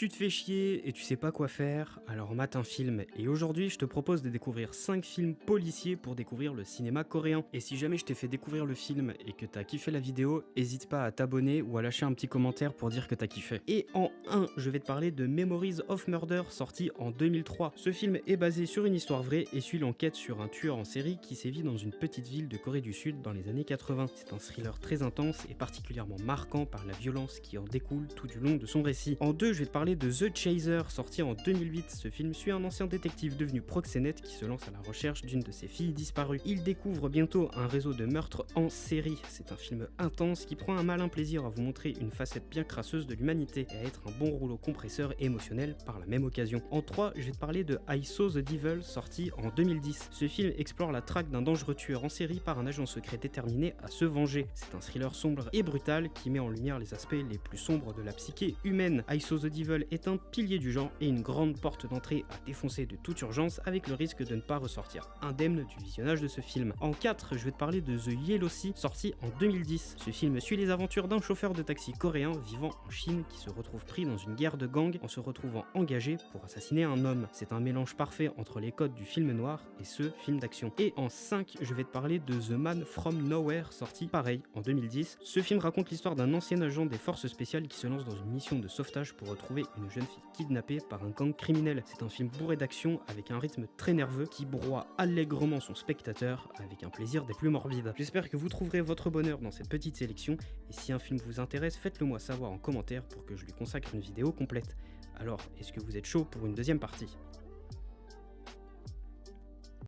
Tu te fais chier et tu sais pas quoi faire, alors mate un film. Et aujourd'hui, je te propose de découvrir 5 films policiers pour découvrir le cinéma coréen. Et si jamais je t'ai fait découvrir le film et que t'as kiffé la vidéo, hésite pas à t'abonner ou à lâcher un petit commentaire pour dire que t'as kiffé. Et en 1, je vais te parler de Memories of Murder, sorti en 2003. Ce film est basé sur une histoire vraie et suit l'enquête sur un tueur en série qui sévit dans une petite ville de Corée du Sud dans les années 80. C'est un thriller très intense et particulièrement marquant par la violence qui en découle tout du long de son récit. En 2, je vais te parler de The Chaser, sorti en 2008. Ce film suit un ancien détective devenu proxénète qui se lance à la recherche d'une de ses filles disparues. Il découvre bientôt un réseau de meurtres en série. C'est un film intense qui prend un malin plaisir à vous montrer une facette bien crasseuse de l'humanité et à être un bon rouleau compresseur émotionnel par la même occasion. En 3, je vais te parler de I Saw the Devil, sorti en 2010. Ce film explore la traque d'un dangereux tueur en série par un agent secret déterminé à se venger. C'est un thriller sombre et brutal qui met en lumière les aspects les plus sombres de la psyché humaine. I Saw the Devil est un pilier du genre et une grande porte d'entrée à défoncer de toute urgence avec le risque de ne pas ressortir indemne du visionnage de ce film. En 4, je vais te parler de The Yellow Sea, sorti en 2010. Ce film suit les aventures d'un chauffeur de taxi coréen vivant en Chine qui se retrouve pris dans une guerre de gang en se retrouvant engagé pour assassiner un homme. C'est un mélange parfait entre les codes du film noir et ce film d'action. Et en 5, je vais te parler de The Man from Nowhere, sorti pareil en 2010. Ce film raconte l'histoire d'un ancien agent des forces spéciales qui se lance dans une mission de sauvetage pour retrouver une jeune fille kidnappée par un gang criminel. C'est un film bourré d'action avec un rythme très nerveux qui broie allègrement son spectateur avec un plaisir des plus morbides. J'espère que vous trouverez votre bonheur dans cette petite sélection et si un film vous intéresse, faites-le moi savoir en commentaire pour que je lui consacre une vidéo complète. Alors, est-ce que vous êtes chaud pour une deuxième partie ?